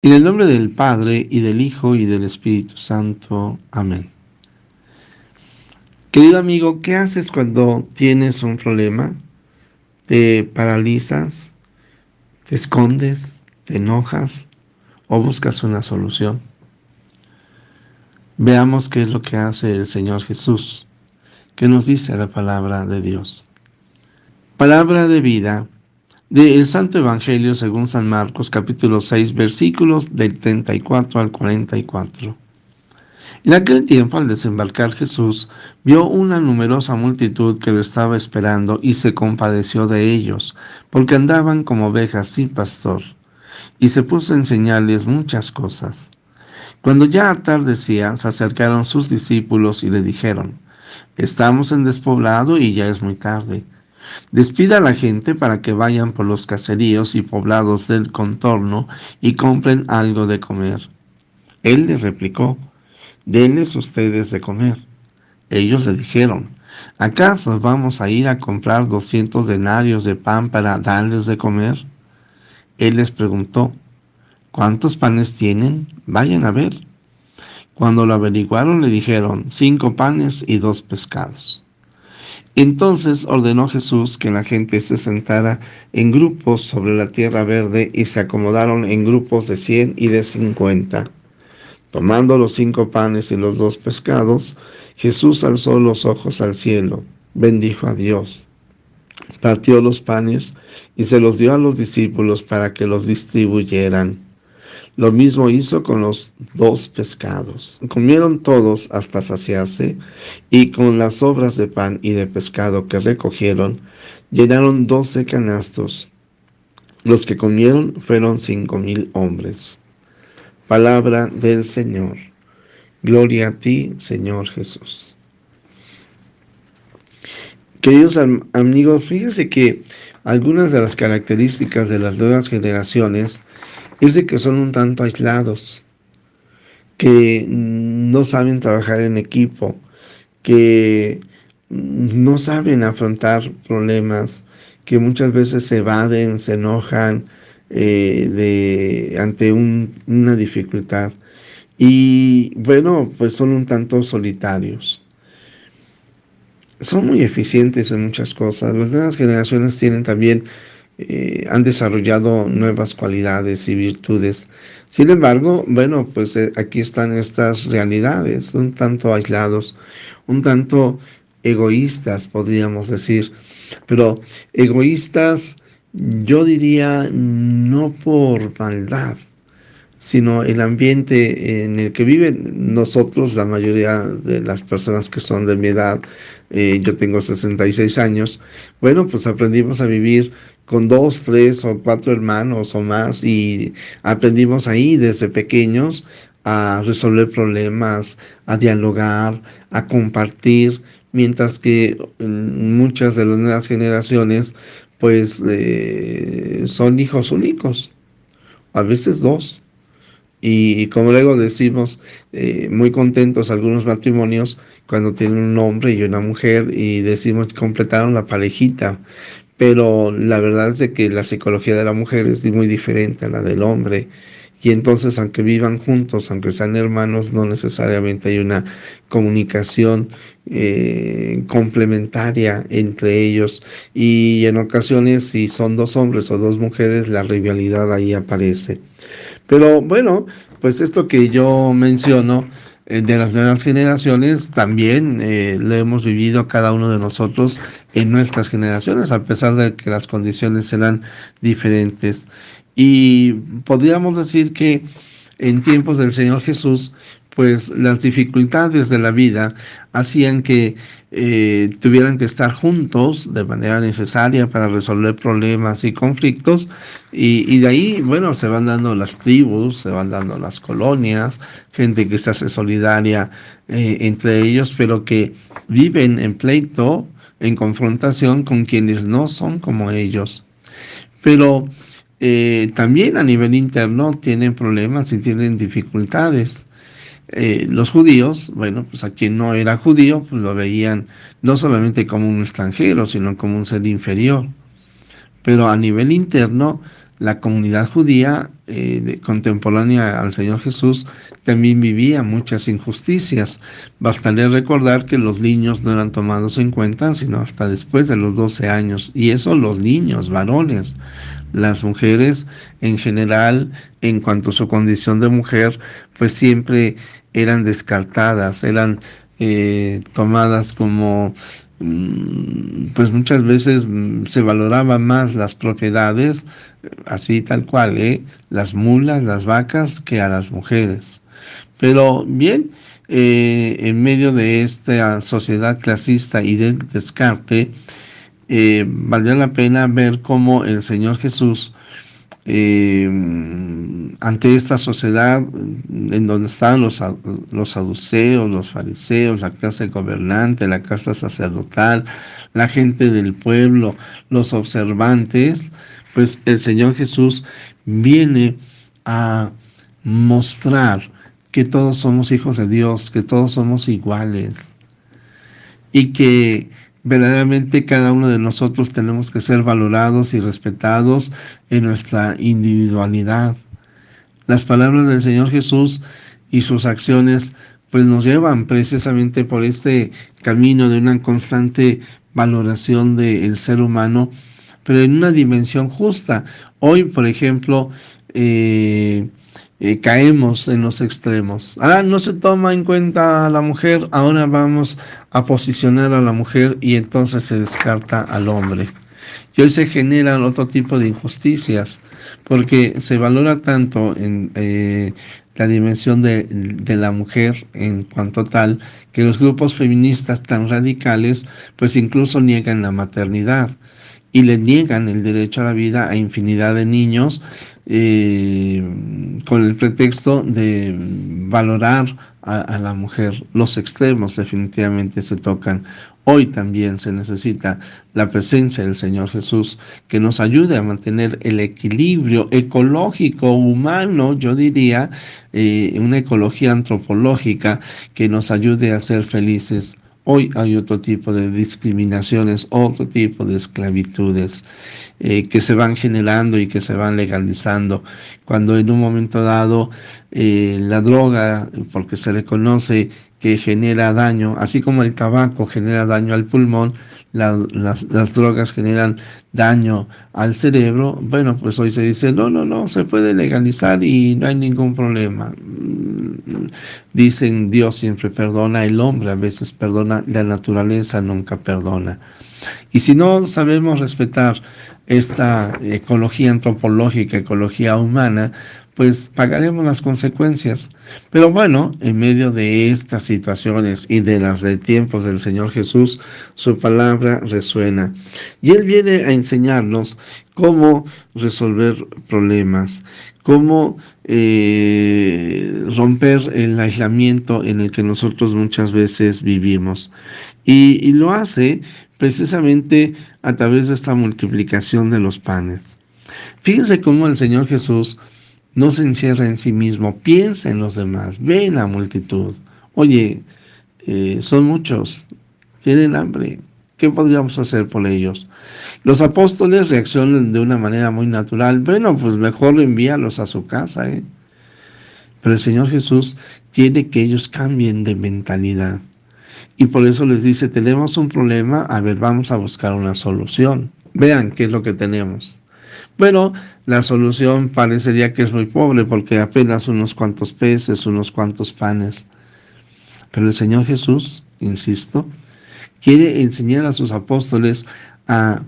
En el nombre del Padre, y del Hijo, y del Espíritu Santo. Amén. Querido amigo, ¿qué haces cuando tienes un problema? ¿Te paralizas? ¿Te escondes? ¿Te enojas? ¿O buscas una solución? Veamos qué es lo que hace el Señor Jesús, que nos dice la palabra de Dios. Palabra de vida del Santo Evangelio según San Marcos, capítulo 6, versículos del 34 al 44. En aquel tiempo, al desembarcar Jesús, vio una numerosa multitud que lo estaba esperando y se compadeció de ellos, porque andaban como ovejas sin pastor, y se puso a enseñarles muchas cosas. Cuando ya atardecía, se acercaron sus discípulos y le dijeron: Estamos en despoblado y ya es muy tarde. Despida a la gente para que vayan por los caseríos y poblados del contorno y compren algo de comer. Él les replicó: Denles ustedes de comer. Ellos le dijeron: ¿Acaso vamos a ir a comprar 200 denarios de pan para darles de comer? Él les preguntó: ¿Cuántos panes tienen? Vayan a ver. Cuando lo averiguaron, le dijeron: 5 panes y 2 pescados. Entonces ordenó Jesús que la gente se sentara en grupos sobre la tierra verde, y se acomodaron en grupos de 100 y de 50. Tomando los 5 panes y los 2 pescados, Jesús alzó los ojos al cielo, bendijo a Dios, partió los panes y se los dio a los discípulos para que los distribuyeran. Lo mismo hizo con los 2 pescados. Comieron todos hasta saciarse, y con las sobras de pan y de pescado que recogieron, llenaron 12 canastos. Los que comieron fueron 5,000 hombres. Palabra del Señor. Gloria a ti, Señor Jesús. Queridos amigos, fíjense que algunas de las características de las nuevas generaciones es de que son un tanto aislados, que no saben trabajar en equipo, que no saben afrontar problemas, que muchas veces se evaden, se enojan ante una dificultad. Y bueno, pues son un tanto solitarios. Son muy eficientes en muchas cosas. Las nuevas generaciones tienen también, han desarrollado nuevas cualidades y virtudes. Sin embargo, bueno, pues aquí están estas realidades, un tanto aislados, un tanto egoístas, podríamos decir. Pero egoístas, yo diría, no por maldad, sino el ambiente en el que viven nosotros, la mayoría de las personas que son de mi edad. Yo tengo 66 años, bueno, pues aprendimos a vivir con 2, 3 o 4 hermanos o más, y aprendimos ahí desde pequeños a resolver problemas, a dialogar, a compartir, mientras que muchas de las nuevas generaciones pues son hijos únicos, a veces dos. Y como luego decimos, muy contentos algunos matrimonios cuando tienen un hombre y una mujer, y decimos completaron la parejita. Pero la verdad es de que la psicología de la mujer es muy diferente a la del hombre. Y entonces, aunque vivan juntos, aunque sean hermanos, no necesariamente hay una comunicación complementaria entre ellos. Y en ocasiones, si son 2 hombres o 2 mujeres, la rivalidad ahí aparece. Pero bueno, pues esto que yo menciono de las nuevas generaciones, también lo hemos vivido cada uno de nosotros en nuestras generaciones, a pesar de que las condiciones serán diferentes. Y podríamos decir que en tiempos del Señor Jesús, pues las dificultades de la vida hacían que tuvieran que estar juntos de manera necesaria para resolver problemas y conflictos, y de ahí, bueno, se van dando las tribus, se van dando las colonias, gente que se hace solidaria entre ellos, pero que viven en pleito, en confrontación con quienes no son como ellos. Pero también a nivel interno tienen problemas y tienen dificultades. Los judíos, bueno, pues a quien no era judío, pues lo veían no solamente como un extranjero, sino como un ser inferior. Pero a nivel interno la comunidad judía contemporánea al Señor Jesús también vivía muchas injusticias. Bastaría recordar que los niños no eran tomados en cuenta sino hasta después de los 12 años, y eso los niños, varones. Las mujeres en general, en cuanto a su condición de mujer, pues siempre eran descartadas, eran tomadas como, pues muchas veces se valoraban más las propiedades, así tal cual, las mulas, las vacas, que a las mujeres. Pero bien, en medio de esta sociedad clasista y del descarte, valdría la pena ver cómo el Señor Jesús, ante esta sociedad en donde estaban los saduceos, los fariseos, la clase gobernante, la casta sacerdotal, la gente del pueblo, los observantes, pues el Señor Jesús viene a mostrar que todos somos hijos de Dios, que todos somos iguales y que verdaderamente cada uno de nosotros tenemos que ser valorados y respetados en nuestra individualidad. Las palabras del Señor Jesús y sus acciones pues nos llevan precisamente por este camino de una constante valoración del ser humano, pero en una dimensión justa. Hoy, por ejemplo, caemos en los extremos. No se toma en cuenta a la mujer, ahora vamos a posicionar a la mujer y entonces se descarta al hombre. Y hoy se generan otro tipo de injusticias, porque se valora tanto en la dimensión de la mujer en cuanto tal, que los grupos feministas tan radicales pues incluso niegan la maternidad y le niegan el derecho a la vida a infinidad de niños, con el pretexto de valorar a la mujer. Los extremos definitivamente se tocan. Hoy también se necesita la presencia del Señor Jesús, que nos ayude a mantener el equilibrio ecológico, humano, yo diría, una ecología antropológica que nos ayude a ser felices. Hoy hay otro tipo de discriminaciones, otro tipo de esclavitudes que se van generando y que se van legalizando. Cuando en un momento dado la droga, porque se le conoce que genera daño, así como el tabaco genera daño al pulmón, las drogas generan daño al cerebro. Bueno, pues hoy se dice, no, se puede legalizar y no hay ningún problema. Dicen, Dios siempre perdona, el hombre a veces perdona, la naturaleza nunca perdona. Y si no sabemos respetar esta ecología antropológica, ecología humana, pues pagaremos las consecuencias. Pero bueno, en medio de estas situaciones y de las de tiempos del Señor Jesús, su palabra resuena. Y Él viene a enseñarnos cómo resolver problemas, cómo romper el aislamiento en el que nosotros muchas veces vivimos. Y lo hace precisamente a través de esta multiplicación de los panes. Fíjense cómo el Señor Jesús no se encierra en sí mismo, piensa en los demás, ve en la multitud. Oye, son muchos, tienen hambre, ¿qué podríamos hacer por ellos? Los apóstoles reaccionan de una manera muy natural. Bueno, pues mejor envíalos a su casa, Pero el Señor Jesús quiere que ellos cambien de mentalidad. Y por eso les dice, tenemos un problema, a ver, vamos a buscar una solución. Vean qué es lo que tenemos. Bueno, la solución parecería que es muy pobre porque apenas unos cuantos peces, unos cuantos panes. Pero el Señor Jesús, insisto, quiere enseñar a sus apóstoles a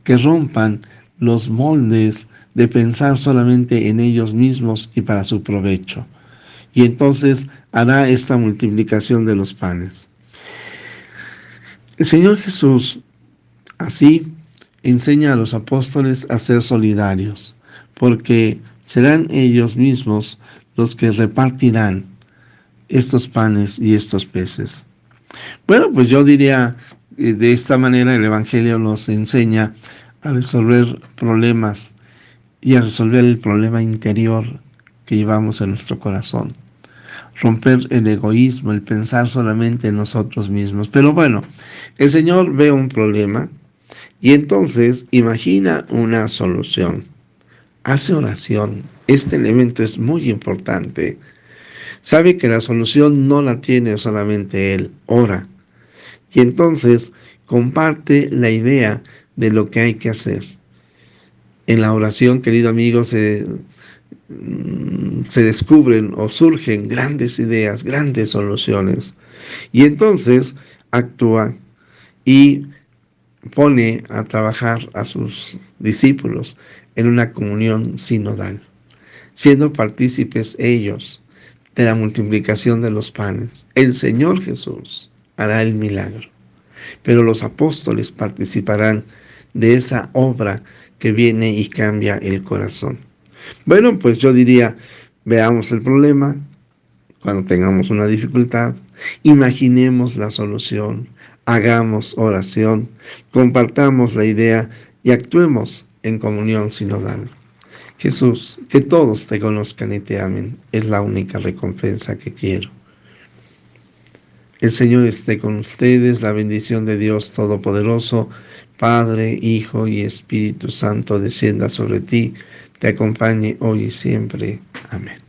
que rompan los moldes de pensar solamente en ellos mismos y para su provecho. Y entonces hará esta multiplicación de los panes. El Señor Jesús, así, enseña a los apóstoles a ser solidarios, porque serán ellos mismos los que repartirán estos panes y estos peces. Bueno, pues yo diría, de esta manera el Evangelio nos enseña a resolver problemas y a resolver el problema interior que llevamos en nuestro corazón. Romper el egoísmo, el pensar solamente en nosotros mismos. Pero bueno, el Señor ve un problema y entonces imagina una solución. hace oración. Este elemento es muy importante. Sabe que la solución no la tiene solamente él, ora. Y entonces comparte la idea de lo que hay que hacer. En la oración, querido amigo, se descubren o surgen grandes ideas, grandes soluciones. Y entonces actúa y pone a trabajar a sus discípulos en una comunión sinodal, siendo partícipes ellos de la multiplicación de los panes. El Señor Jesús hará el milagro, pero los apóstoles participarán de esa obra que viene y cambia el corazón. Bueno, pues yo diría, veamos el problema, cuando tengamos una dificultad, imaginemos la solución, hagamos oración, compartamos la idea y actuemos en comunión sinodal. Jesús, que todos te conozcan y te amen, es la única recompensa que quiero. El Señor esté con ustedes, la bendición de Dios Todopoderoso, Padre, Hijo y Espíritu Santo, descienda sobre ti, te acompañe hoy y siempre. Amén.